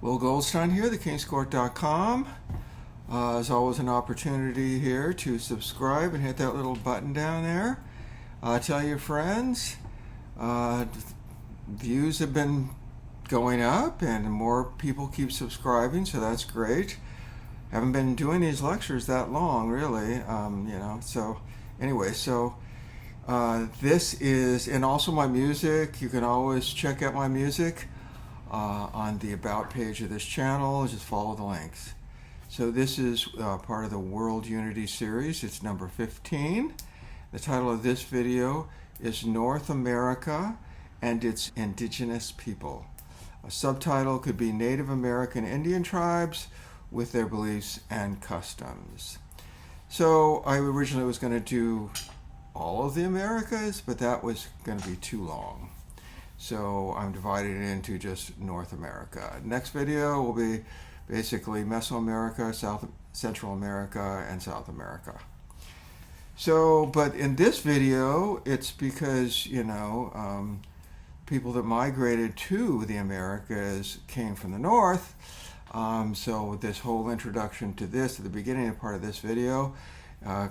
Will Goldstein here, thekingscourt.com. There's always an opportunity here to subscribe and hit that little button down there. Tell your friends. Views have been going up and more people keep subscribing, so that's great. Haven't been doing these lectures that long, really. So anyway, this is, and also my music. You can always check out my music on the About page of this channel. Just follow the links. So this is part of the World Unity series. It's number 15. The title of this video is North America and its Indigenous People. A subtitle could be Native American Indian Tribes with their beliefs and customs. So I originally was going to do all of the Americas, but that was going to be too long. So I'm dividing it into just North America. Next video will be basically Mesoamerica, Central America, and South America. So, but in this video, it's because, people that migrated to the Americas came from the North. So this whole introduction to this, at the beginning of part of this video,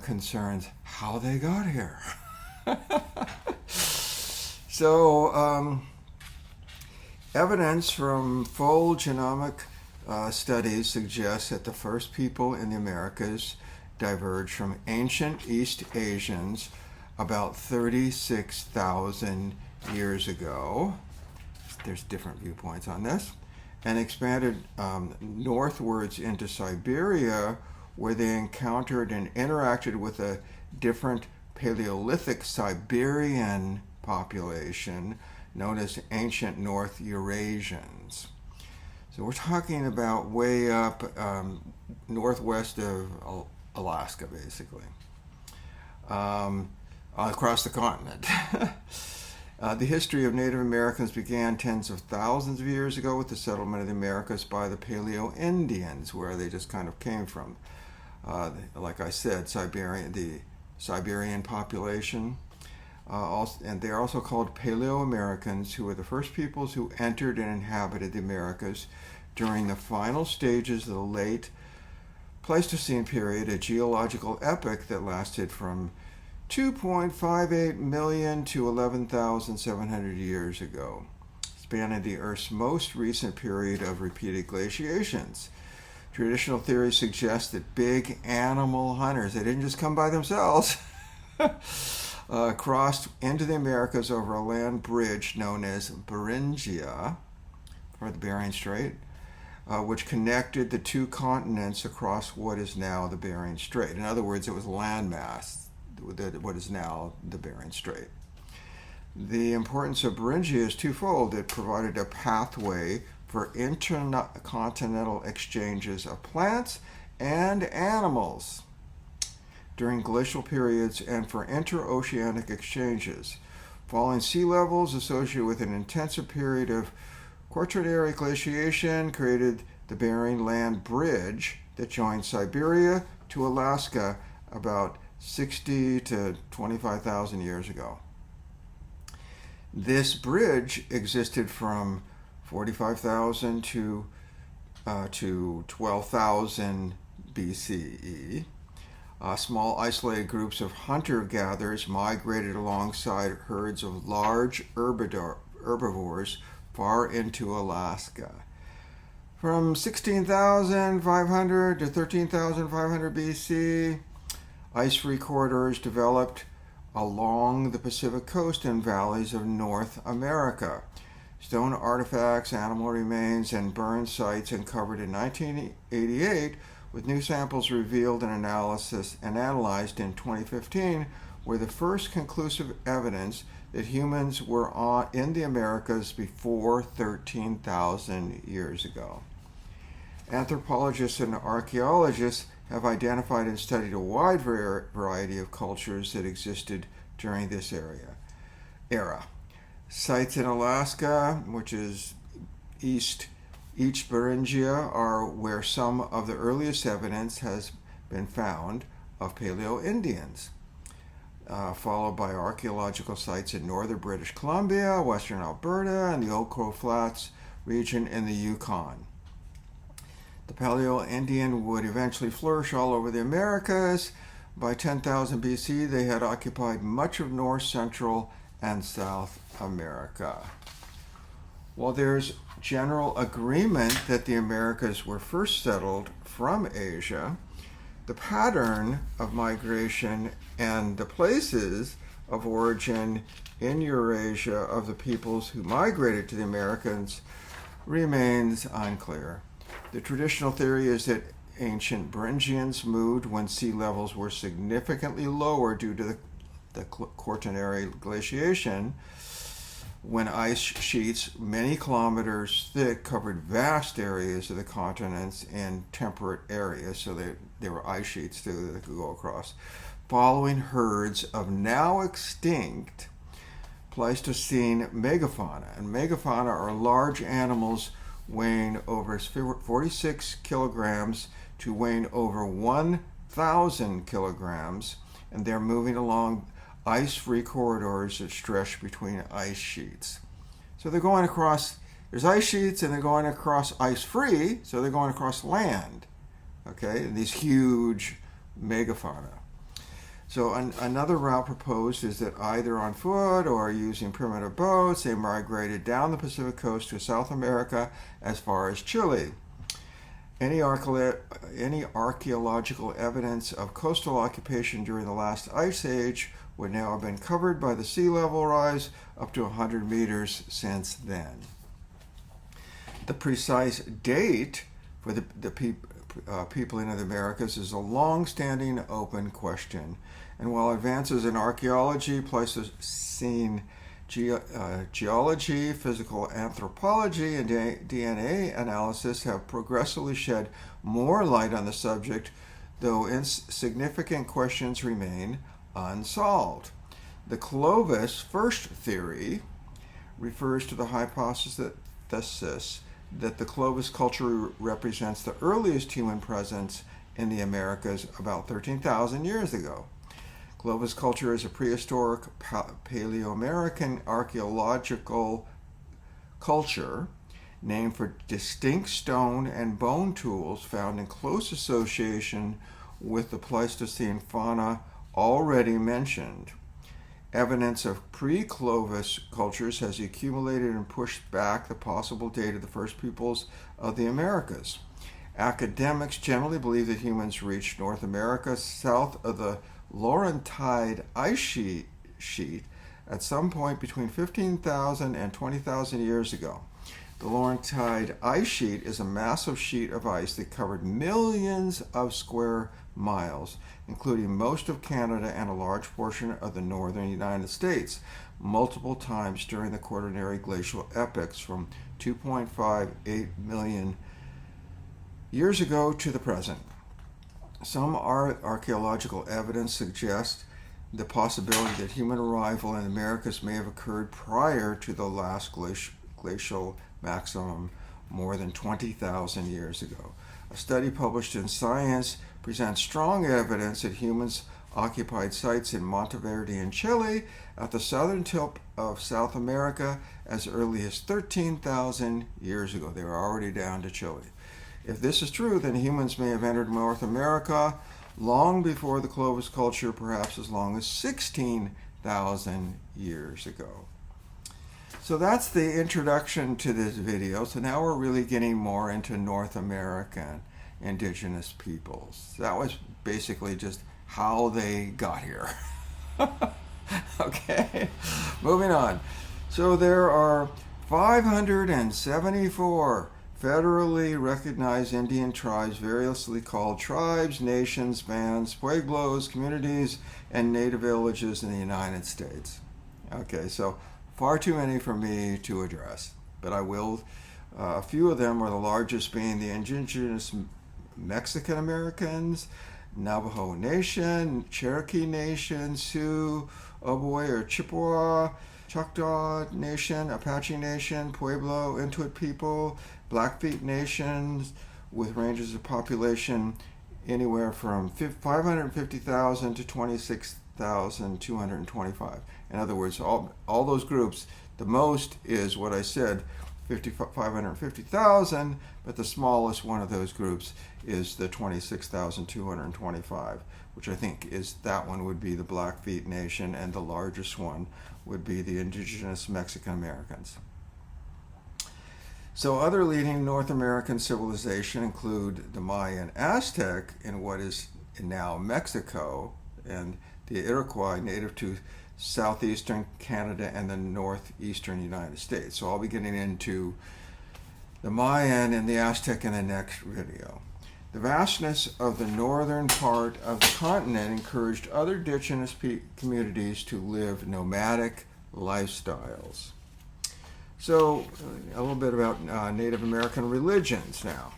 concerns how they got here. So, evidence from full genomic studies suggests that the first people in the Americas diverged from ancient East Asians about 36,000 years ago. There's different viewpoints on this. And expanded northwards into Siberia, where they encountered and interacted with a different Paleolithic Siberian population known as ancient North Eurasians. So we're talking about way up northwest of Alaska, basically, across the continent. The history of Native Americans began tens of thousands of years ago with the settlement of the Americas by the Paleo-Indians, where they just kind of came from. Like I said, the Siberian population. And they are also called Paleo-Americans, who were the first peoples who entered and inhabited the Americas during the final stages of the late Pleistocene period, a geological epoch that lasted from 2.58 million to 11,700 years ago, spanning the Earth's most recent period of repeated glaciations. Traditional theories suggest that big animal hunters, they didn't just come by themselves, crossed into the Americas over a land bridge known as Beringia, or the Bering Strait, which connected the two continents across what is now the Bering Strait. In other words, it was landmass, what is now the Bering Strait. The importance of Beringia is twofold. It provided a pathway for intercontinental exchanges of plants and animals during glacial periods and for interoceanic exchanges. Falling sea levels associated with an intensive period of Quaternary glaciation created the Bering Land Bridge that joined Siberia to Alaska about 60 to 25,000 years ago. This bridge existed from 45,000 to 12,000 BCE. Small isolated groups of hunter-gatherers migrated alongside herds of large herbivores far into Alaska. From 16,500 to 13,500 BC, ice-free corridors developed along the Pacific coast and valleys of North America. Stone artifacts, animal remains, and burned sites uncovered in 1988, with new samples revealed and analyzed in 2015, were the first conclusive evidence that humans were in the Americas before 13,000 years ago. Anthropologists and archaeologists have identified and studied a wide variety of cultures that existed during this era. Sites in Alaska, which is East Beringia, are where some of the earliest evidence has been found of Paleo-Indians, followed by archaeological sites in northern British Columbia, western Alberta, and the Old Crow Flats region in the Yukon. The Paleo-Indian would eventually flourish all over the Americas. By 10,000 BC, they had occupied much of North, Central, and South America. While there's general agreement that the Americas were first settled from Asia, the pattern of migration and the places of origin in Eurasia of the peoples who migrated to the Americas remains unclear. The traditional theory is that ancient Beringians moved when sea levels were significantly lower due to the Quaternary glaciation, when ice sheets many kilometers thick covered vast areas of the continents in temperate areas, so they were ice sheets too that they could go across, following herds of now extinct Pleistocene megafauna. And megafauna are large animals weighing over 46 kilograms to weighing over 1,000 kilograms, and they're moving along ice-free corridors that stretch between ice sheets. So they're going across, there's ice sheets, and they're going across ice-free, so they're going across land, okay, these huge megafauna. So another route proposed is that either on foot or using primitive boats, they migrated down the Pacific coast to South America as far as Chile. Any archaeological evidence of coastal occupation during the last ice age would now have been covered by the sea level rise up to 100 meters since then. The precise date for the peopling of the Americas is a long-standing open question. And while advances in archaeology, Pleistocene geology, physical anthropology, and DNA analysis have progressively shed more light on the subject, though significant questions remain unsolved. The Clovis first theory refers to the hypothesis that the Clovis culture represents the earliest human presence in the Americas about 13,000 years ago. Clovis culture is a prehistoric Paleo-American archaeological culture named for distinct stone and bone tools found in close association with the Pleistocene fauna already mentioned. Evidence of pre-Clovis cultures has accumulated and pushed back the possible date of the first peoples of the Americas. Academics generally believe that humans reached North America south of the Laurentide Ice Sheet at some point between 15,000 and 20,000 years ago. The Laurentide Ice Sheet is a massive sheet of ice that covered millions of square miles, including most of Canada and a large portion of the northern United States, multiple times during the Quaternary glacial epochs from 2.58 million years ago to the present. Some archaeological evidence suggests the possibility that human arrival in the Americas may have occurred prior to the last glacial maximum more than 20,000 years ago. A study published in Science presents strong evidence that humans occupied sites in Monteverde in Chile at the southern tip of South America as early as 13,000 years ago. They were already down to Chile. If this is true, then humans may have entered North America long before the Clovis culture, perhaps as long as 16,000 years ago. So that's the introduction to this video. So now we're really getting more into North American indigenous peoples. That was basically just how they got here. Okay, moving on. So there are 574 federally recognized Indian tribes, variously called tribes, nations, bands, pueblos, communities, and native villages in the United States. Okay, so far too many for me to address, but I will. A few of them are the largest being the Indigenous Mexican Americans, Navajo Nation, Cherokee Nation, Sioux, Oboe or Chippewa, Choctaw Nation, Apache Nation, Pueblo, Intuit people, Blackfeet Nations, with ranges of population anywhere from 550,000 to 26,225. In other words, all those groups, the most is what I said, 550,000, but the smallest one of those groups is the 26,225, which I think is, that one would be the Blackfeet Nation, and the largest one would be the indigenous Mexican Americans. So other leading North American civilization include the Maya and Aztec in what is now Mexico, and the Iroquois, native to southeastern Canada and the northeastern United States. So I'll be getting into the Mayan and the Aztec in the next video. The vastness of the northern part of the continent encouraged other indigenous communities to live nomadic lifestyles. So a little bit about Native American religions now.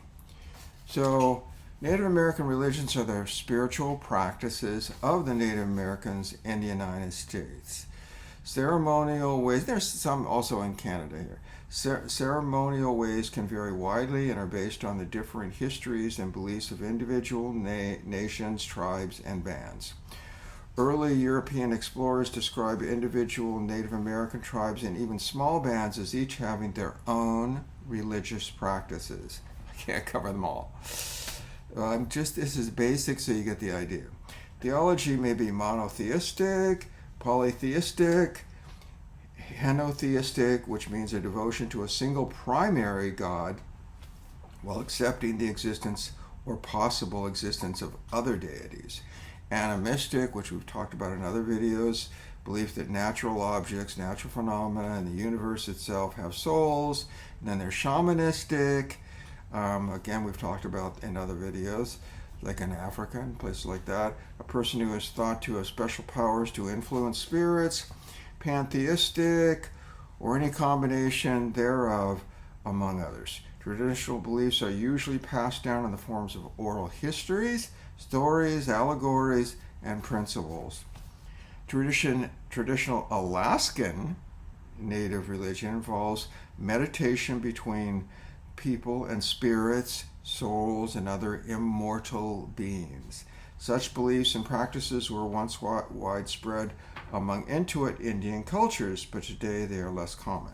So Native American religions are the spiritual practices of the Native Americans in the United States. Ceremonial ways, there's some also in Canada here. Ceremonial ways can vary widely and are based on the different histories and beliefs of individual nations, tribes, and bands. Early European explorers described individual Native American tribes and even small bands as each having their own religious practices. I can't cover them all. This is basic so you get the idea. Theology may be monotheistic, polytheistic, henotheistic, which means a devotion to a single primary God while accepting the existence or possible existence of other deities. Animistic, which we've talked about in other videos, belief that natural objects, natural phenomena, and the universe itself have souls. And then there's shamanistic. Again, we've talked about in other videos, like in Africa and places like that. A person who is thought to have special powers to influence spirits. Pantheistic, or any combination thereof, among others. Traditional beliefs are usually passed down in the forms of oral histories, stories, allegories, and principles. Traditional Alaskan Native religion involves meditation between people and spirits, souls, and other immortal beings. Such beliefs and practices were once widespread among Inuit Indian cultures, but today they are less common.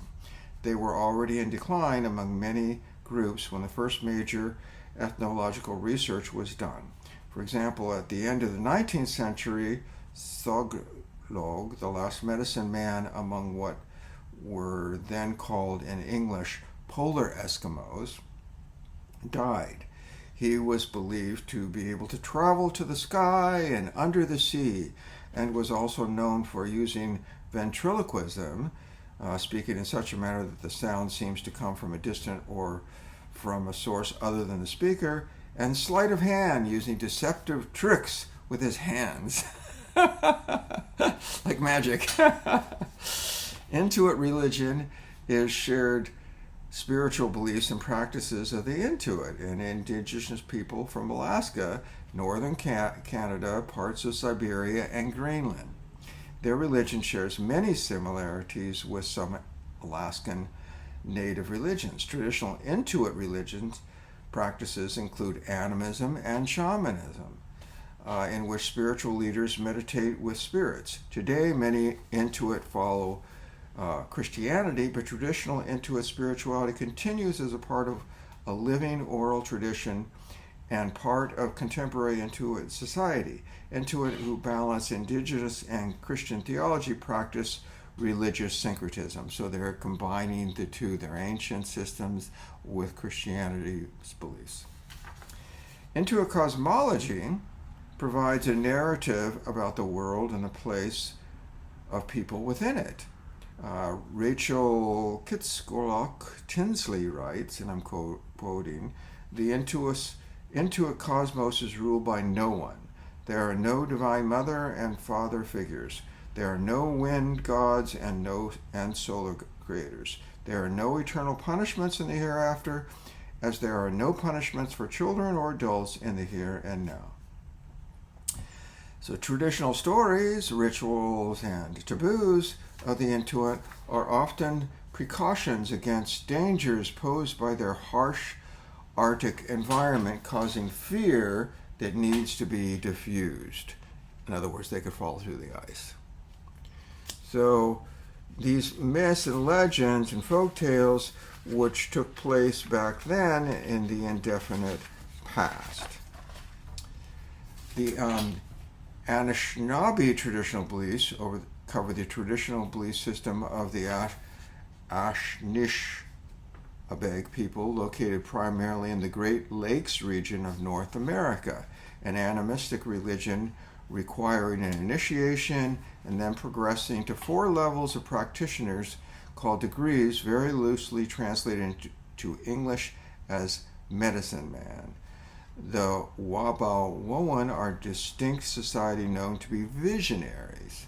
They were already in decline among many groups when the first major ethnological research was done. For example, at the end of the 19th century, Thoglog, the last medicine man among what were then called in English polar Eskimos, died. He was believed to be able to travel to the sky and under the sea, and was also known for using ventriloquism, speaking in such a manner that the sound seems to come from a distant or from a source other than the speaker, and sleight of hand, using deceptive tricks with his hands. Like magic. Inuit religion is shared spiritual beliefs and practices of the Inuit and indigenous people from Alaska, northern Canada, parts of Siberia, and Greenland. Their religion shares many similarities with some Alaskan native religions. Traditional Inuit religions practices include animism and shamanism, in which spiritual leaders meditate with spirits. Today, many Inuit follow Christianity, but traditional Inuit spirituality continues as a part of a living oral tradition and part of contemporary Inuit society. Inuit who balance indigenous and Christian theology practice religious syncretism. So they're combining the two, their ancient systems with Christianity's beliefs. Inuit cosmology provides a narrative about the world and the place of people within it. Rachel Kitskolock Tinsley writes, and I'm quoting, "The Inuit cosmos is ruled by no one. There are no divine mother and father figures. There are no wind gods and solar creators. There are no eternal punishments in the hereafter, as there are no punishments for children or adults in the here and now." So traditional stories, rituals, and taboos of the Inuit are often precautions against dangers posed by their harsh Arctic environment, causing fear that needs to be diffused. In other words, they could fall through the ice. So these myths and legends and folk tales which took place back then in the indefinite past. The Anishinaabe traditional beliefs cover the traditional belief system of the Anishinaabe people located primarily in the Great Lakes region of North America, an animistic religion requiring an initiation and then progressing to 4 levels of practitioners called degrees, very loosely translated into English as medicine man. The Wabawoan are a distinct society known to be visionaries.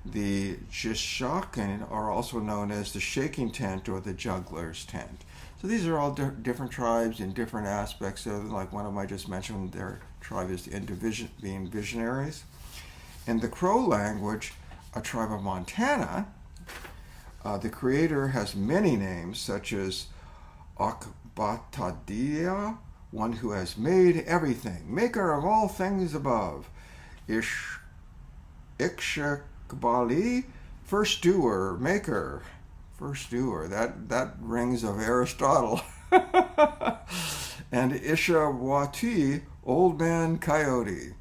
The Jishakan are also known as the shaking tent or the juggler's tent. So these are all different tribes in different aspects. So like one of them I just mentioned, their tribe is being visionaries. In the Crow language, a tribe of Montana, the creator has many names, such as Akbatadia, one who has made everything, maker of all things above. Ikshakbali, first doer, maker. First doer, that rings of Aristotle. And Ishawati, old man coyote.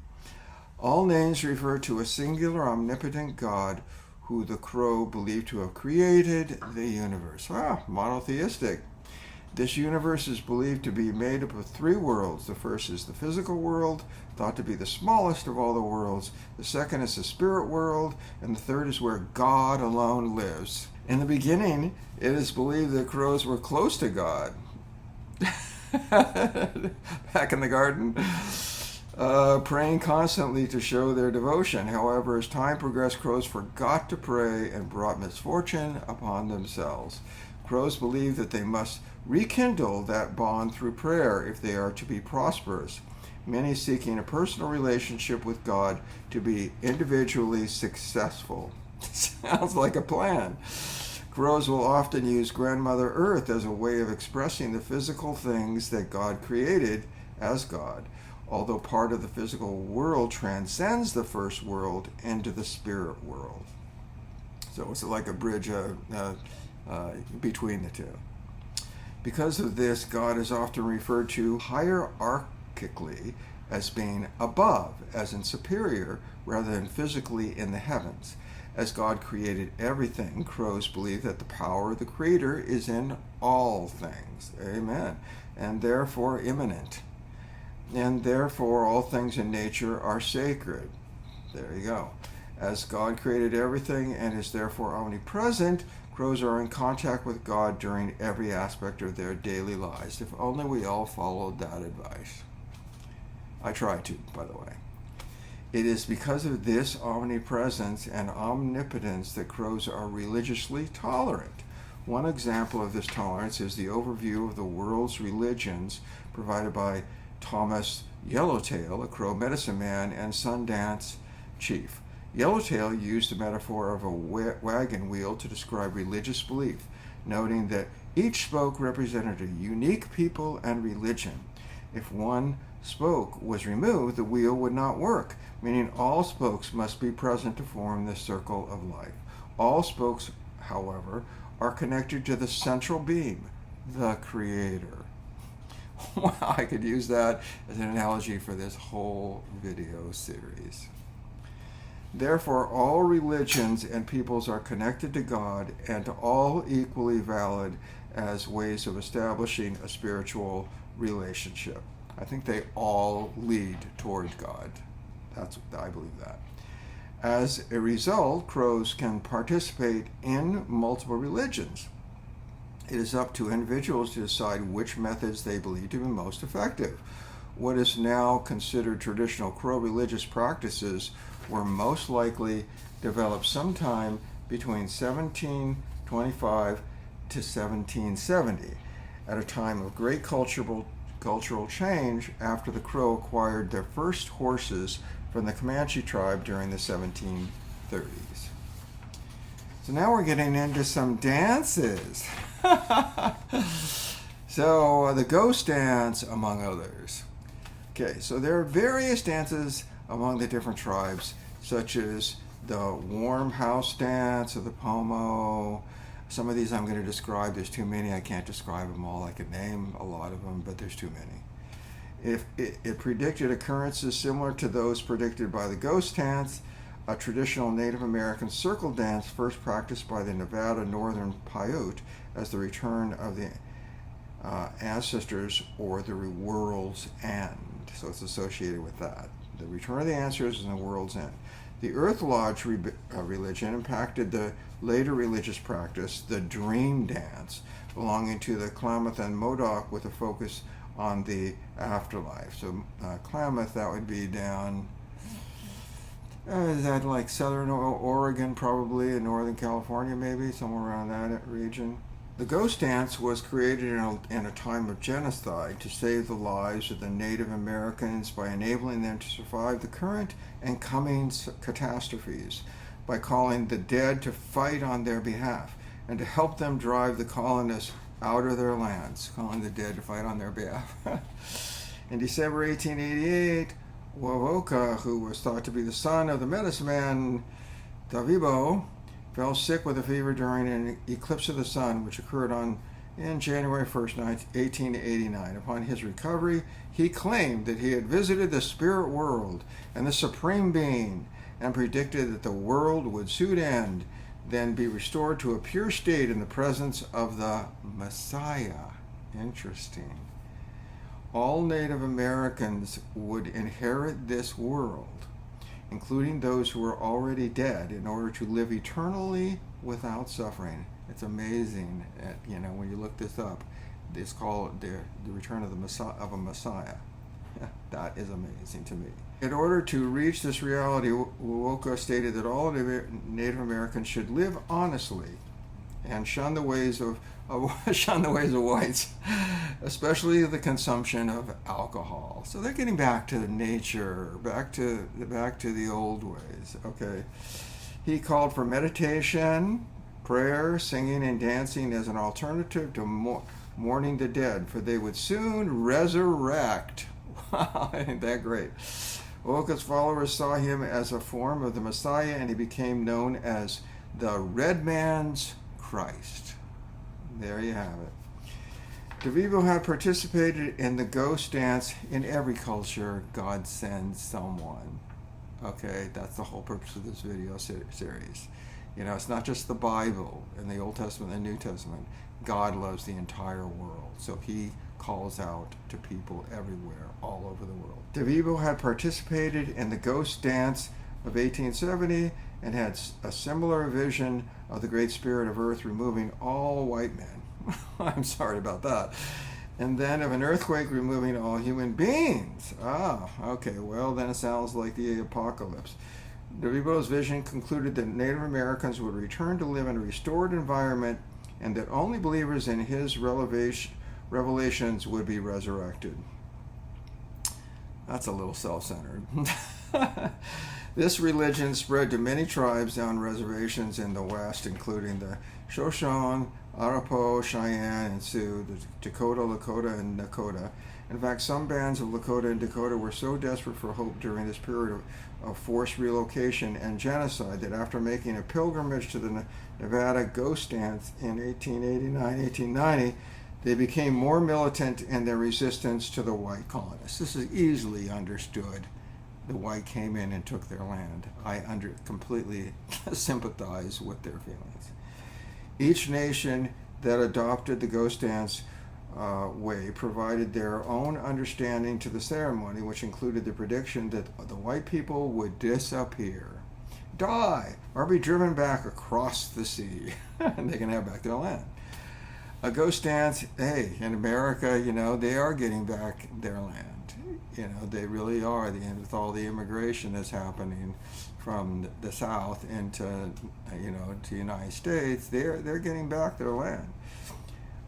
All names refer to a singular omnipotent God who the Crow believed to have created the universe. Monotheistic. This universe is believed to be made up of 3 worlds. The first is the physical world, thought to be the smallest of all the worlds. The second is the spirit world, and the third is where God alone lives. In the beginning, it is believed that crows were close to God. Back in the garden, praying constantly to show their devotion. However, as time progressed, crows forgot to pray and brought misfortune upon themselves. Crows believe that they must rekindle that bond through prayer if they are to be prosperous, many seeking a personal relationship with God to be individually successful. Sounds like a plan. Crows will often use Grandmother Earth as a way of expressing the physical things that God created as God, although part of the physical world transcends the first world into the spirit world. So it's like a bridge between the two. Because of this, God is often referred to hierarchically as being above, as in superior, rather than physically in the heavens. As God created everything, crows believe that the power of the Creator is in all things. Amen. And therefore immanent. And therefore all things in nature are sacred. There you go. As God created everything and is therefore omnipresent, crows are in contact with God during every aspect of their daily lives. If only we all followed that advice. I try to, by the way. It is because of this omnipresence and omnipotence that crows are religiously tolerant. One example of this tolerance is the overview of the world's religions provided by Thomas Yellowtail, a crow medicine man and Sundance chief. Yellowtail used the metaphor of a wagon wheel to describe religious belief, noting that each spoke represented a unique people and religion. If one spoke was removed, the wheel would not work, meaning all spokes must be present to form the circle of life. All spokes, however, are connected to the central beam, the Creator. Wow, I could use that as an analogy for this whole video series. Therefore, all religions and peoples are connected to God and all equally valid as ways of establishing a spiritual relationship. I think they all lead toward God. I believe that. As a result, crows can participate in multiple religions. It is up to individuals to decide which methods they believe to be most effective. What is now considered traditional crow religious practices were most likely developed sometime between 1725 to 1770, at a time of great cultural change after the Crow acquired their first horses from the Comanche tribe during the 1730s. So now we're getting into some dances. So the ghost dance, among others. Okay, so there are various dances among the different tribes, such as the warm house dance of the Pomo. Some of these I'm going to describe. There's too many. I can't describe them all. I could name a lot of them, but there's too many. If it predicted occurrences similar to those predicted by the ghost dance, a traditional Native American circle dance first practiced by the Nevada Northern Peyote as the return of the ancestors or the world's end. So it's associated with that. The return of the ancestors and the world's end. The Earth Lodge religion impacted the later religious practice, the dream dance, belonging to the Klamath and Modoc with a focus on the afterlife. So Klamath, that would be down, is that like southern Oregon probably, and northern California maybe, somewhere around that region. The ghost dance was created in a time of genocide to save the lives of the Native Americans by enabling them to survive the current and coming catastrophes, by calling the dead to fight on their behalf, and to help them drive the colonists out of their lands, calling the dead to fight on their behalf. In December 1888, Wovoka, who was thought to be the son of the medicine man Davibo, fell sick with a fever during an eclipse of the sun, which occurred on January 1st, 1889. Upon his recovery, he claimed that he had visited the spirit world and the Supreme Being, and predicted that the world would soon end, then be restored to a pure state in the presence of the Messiah. Interesting. All Native Americans would inherit this world, including those who were already dead, in order to live eternally without suffering. It's amazing, when you look this up. It's called the return of a Messiah. That is amazing to me. In order to reach this reality, Wovoka stated that all Native Americans should live honestly and shun the ways of whites, especially the consumption of alcohol. So they're getting back to nature, back to the old ways. Okay. He called for meditation, prayer, singing, and dancing as an alternative to mourning the dead, for they would soon resurrect. Wow, ain't that great? Wovoka's followers saw him as a form of the Messiah, and he became known as the Red Man's Christ. There you have it. DeVivo had participated in the ghost dance. In every culture, God sends someone. Okay, that's the whole purpose of this video series. It's not just the Bible and the Old Testament and the New Testament. God loves the entire world, so he calls out to people everywhere, all over the world. DeVivo had participated in the ghost dance of 1870 and had a similar vision of the Great Spirit of Earth removing all white men. I'm sorry about that. And then of an earthquake removing all human beings. Okay, well then it sounds like the apocalypse. DeVivo's vision concluded that Native Americans would return to live in a restored environment, and that only believers in his revelations would be resurrected. That's a little self-centered. This religion spread to many tribes on reservations in the West, including the Shoshone, Arapaho, Cheyenne, and Sioux, the Dakota, Lakota, and Nakota. In fact, some bands of Lakota and Dakota were so desperate for hope during this period of forced relocation and genocide that after making a pilgrimage to the Nevada ghost dance in 1889-1890, they became more militant in their resistance to the white colonists. This is easily understood. The white came in and took their land. I completely sympathize with their feelings. Each nation that adopted the ghost dance way provided their own understanding to the ceremony, which included the prediction that the white people would disappear, die, or be driven back across the sea, and they can have back their land. A ghost dance, hey, in America, they are getting back their land. They really are. With all the immigration that's happening from the South into, to the United States, they're getting back their land.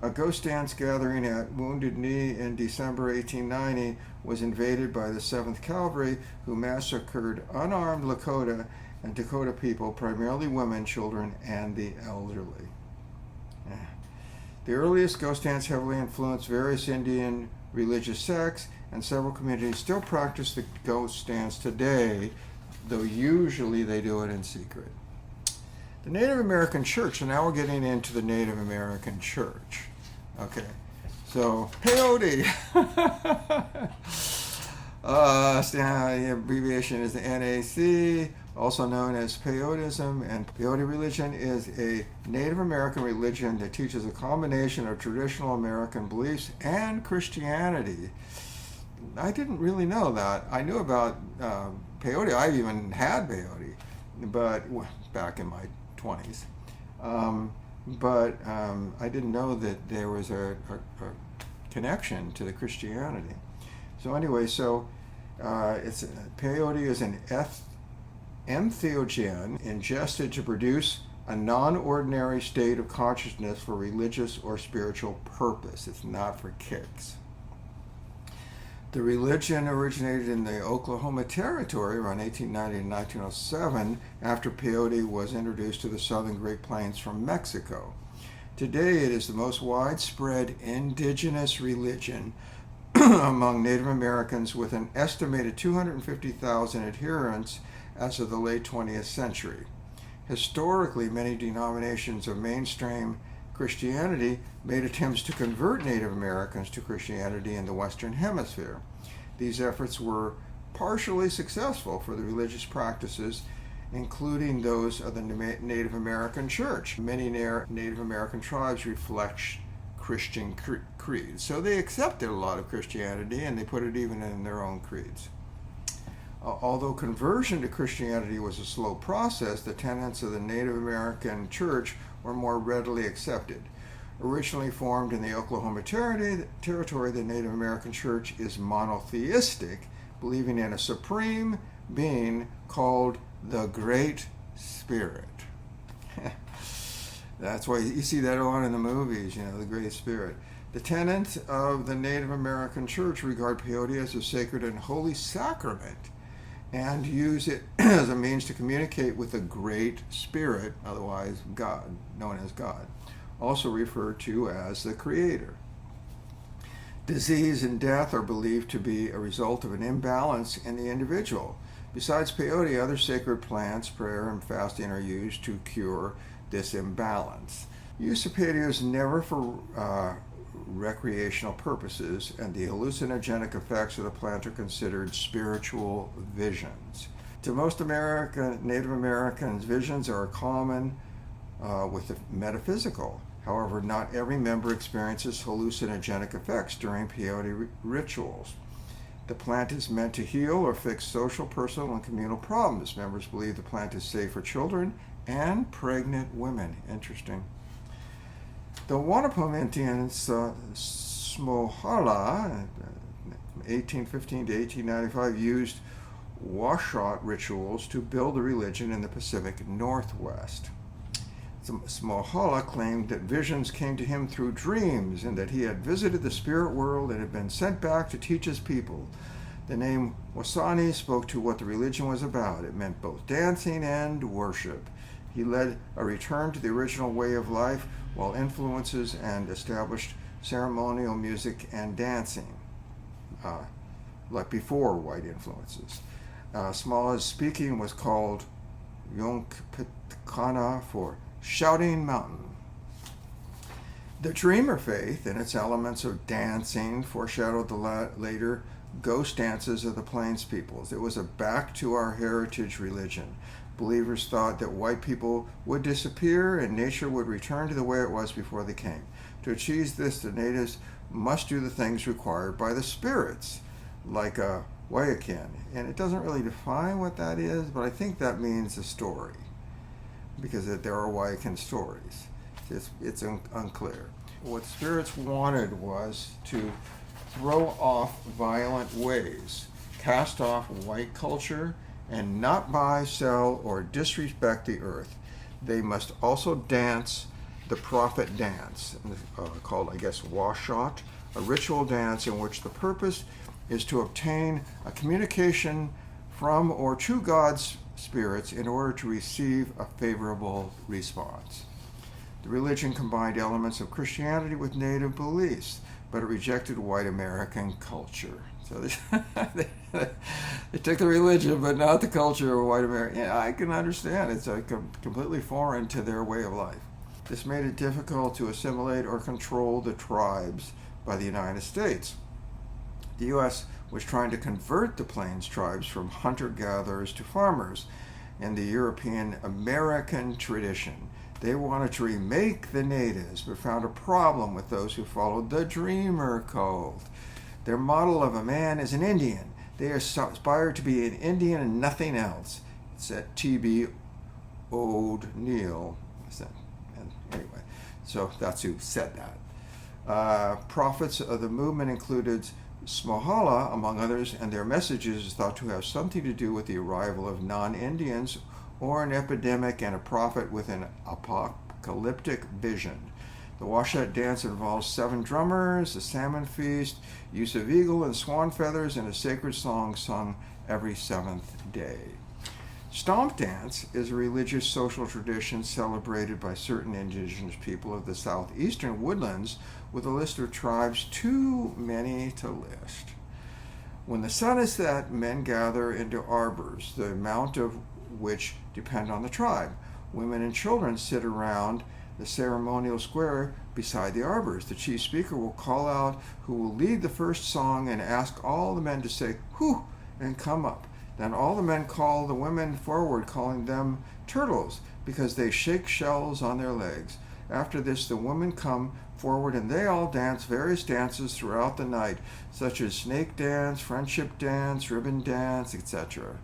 A ghost dance gathering at Wounded Knee in December 1890 was invaded by the 7th Cavalry, who massacred unarmed Lakota and Dakota people, primarily women, children, and the elderly. The earliest ghost dance heavily influenced various Indian religious sects, and several communities still practice the ghost dance today, though usually they do it in secret. The Native American Church, so now we're getting into the Native American Church. Okay, so peyote. The abbreviation is the NAC, also known as peyotism, and peyote religion is a Native American religion that teaches a combination of traditional American beliefs and Christianity. I didn't really know that. I knew about peyote. I even had peyote, but back in my 20s. But I didn't know that there was a connection to the Christianity. So anyway, it's peyote is an entheogen ingested to produce a non-ordinary state of consciousness for religious or spiritual purpose. It's not for kicks. The religion originated in the Oklahoma Territory around 1890 to 1907 after peyote was introduced to the southern Great Plains from Mexico. Today it is the most widespread indigenous religion among Native Americans, with an estimated 250,000 adherents as of the late 20th century. Historically, many denominations of mainstream Christianity made attempts to convert Native Americans to Christianity in the Western Hemisphere. These efforts were partially successful for the religious practices, including those of the Native American Church. Many Native American tribes reflect Christian creeds, so they accepted a lot of Christianity and they put it even in their own creeds. Although conversion to Christianity was a slow process, the tenets of the Native American Church were more readily accepted. Originally formed in the Oklahoma Territory, the Native American Church is monotheistic, believing in a supreme being called the Great Spirit. That's why you see that a lot in the movies, the Great Spirit. The tenets of the Native American Church regard peyote as a sacred and holy sacrament and use it as a means to communicate with the Great Spirit, otherwise God, known as God, also referred to as the Creator. Disease and death are believed to be a result of an imbalance in the individual. Besides peyote, other sacred plants, prayer, and fasting are used to cure this imbalance. Use of peyote is never for recreational purposes, and the hallucinogenic effects of the plant are considered spiritual visions. To most Native Americans, visions are common with the metaphysical. However, not every member experiences hallucinogenic effects during peyote rituals. The plant is meant to heal or fix social, personal, and communal problems. Members believe the plant is safe for children and pregnant women. Interesting. The Wanapum Indians, Smohala, 1815 to 1895, used wash-out rituals to build a religion in the Pacific Northwest. Smohala claimed that visions came to him through dreams and that he had visited the spirit world and had been sent back to teach his people. The name Wasani spoke to what the religion was about. It meant both dancing and worship. He led a return to the original way of life while influences and established ceremonial music and dancing, like before white influences. Smala's speaking was called Yonkpitkana for Shouting Mountain. The dreamer faith and its elements of dancing foreshadowed the later ghost dances of the Plains peoples. It was a back to our heritage religion. Believers thought that white people would disappear and nature would return to the way it was before they came. To achieve this, the natives must do the things required by the spirits, like a Wayakin. And it doesn't really define what that is, but I think that means a story, because there are Wayakin stories. It's unclear. What spirits wanted was to throw off violent ways, cast off white culture, and not buy, sell, or disrespect the earth. They must also dance the prophet dance, called, I guess, Washot, a ritual dance in which the purpose is to obtain a communication from or to God's spirits in order to receive a favorable response. The religion combined elements of Christianity with native beliefs, but it rejected white American culture. So they took the religion, but not the culture of white America. Yeah, I can understand. It's completely foreign to their way of life. This made it difficult to assimilate or control the tribes by the United States. The U.S. was trying to convert the Plains tribes from hunter-gatherers to farmers in the European American tradition. They wanted to remake the natives, but found a problem with those who followed the Dreamer Code. Their model of a man is an Indian. They aspire to be an Indian and nothing else. It's at T.B. O'Neill. And anyway, so that's who said that. Prophets of the movement included Smohala, among others, and their messages is thought to have something to do with the arrival of non-Indians or an epidemic and a prophet with an apocalyptic vision. The washout dance involves 7 drummers, a salmon feast, use of eagle and swan feathers, and a sacred song sung every 7th day. Stomp dance is a religious social tradition celebrated by certain indigenous people of the southeastern woodlands, with a list of tribes too many to list. When the sun is set, men gather into arbors, the amount of which depend on the tribe. Women and children sit around the ceremonial square beside the arbors. The chief speaker will call out who will lead the first song and ask all the men to say, "Whew," and come up. Then all the men call the women forward, calling them turtles, because they shake shells on their legs. After this, the women come forward and they all dance various dances throughout the night, such as snake dance, friendship dance, ribbon dance, etc.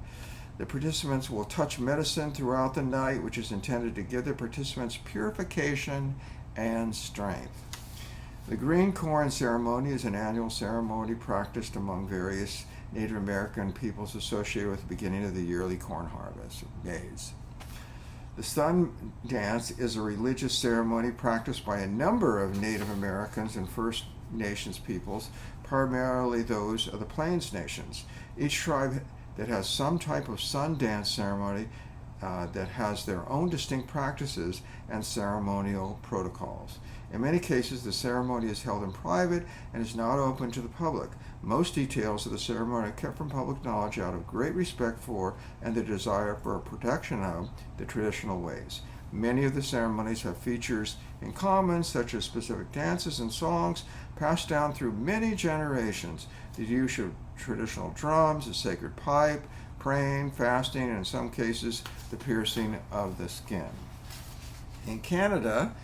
The participants will touch medicine throughout the night, which is intended to give the participants purification and strength. The green corn ceremony is an annual ceremony practiced among various Native American peoples associated with the beginning of the yearly corn harvest, maize. The sun dance is a religious ceremony practiced by a number of Native Americans and First Nations peoples, primarily those of the Plains Nations. Each tribe that has some type of sun dance ceremony that has their own distinct practices and ceremonial protocols. In many cases, the ceremony is held in private and is not open to the public. Most details of the ceremony are kept from public knowledge out of great respect for and the desire for protection of the traditional ways. Many of the ceremonies have features in common, such as specific dances and songs passed down through many generations. The use of traditional drums, a sacred pipe, praying, fasting, and in some cases, the piercing of the skin. In Canada,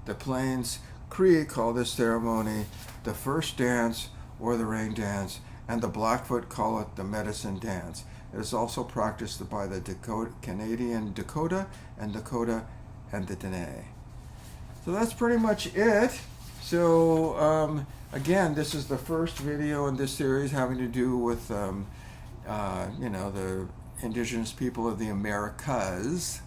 the Plains Cree call this ceremony the first dance or the rain dance, and the Blackfoot call it the medicine dance. It is also practiced by the Canadian Dakota and the Dene. So that's pretty much it. So again, this is the first video in this series having to do with the indigenous people of the Americas.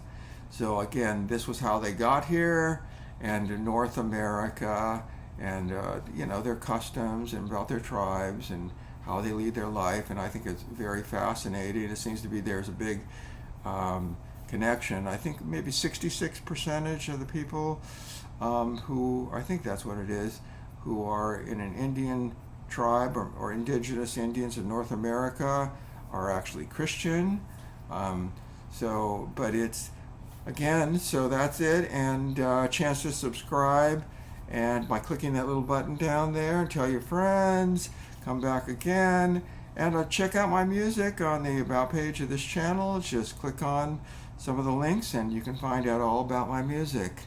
So again, this was how they got here, and North America, and their customs and about their tribes and how they lead their life. And I think it's very fascinating. It seems to be there's a big connection. I think maybe 66% of the people who, I think that's what it is, who are in an Indian tribe or indigenous Indians of North America are actually Christian. But it's, again, so that's it. And a chance to subscribe, and by clicking that little button down there, and tell your friends, come back again, and check out my music on the About page of this channel. Just click on some of the links and you can find out all about my music.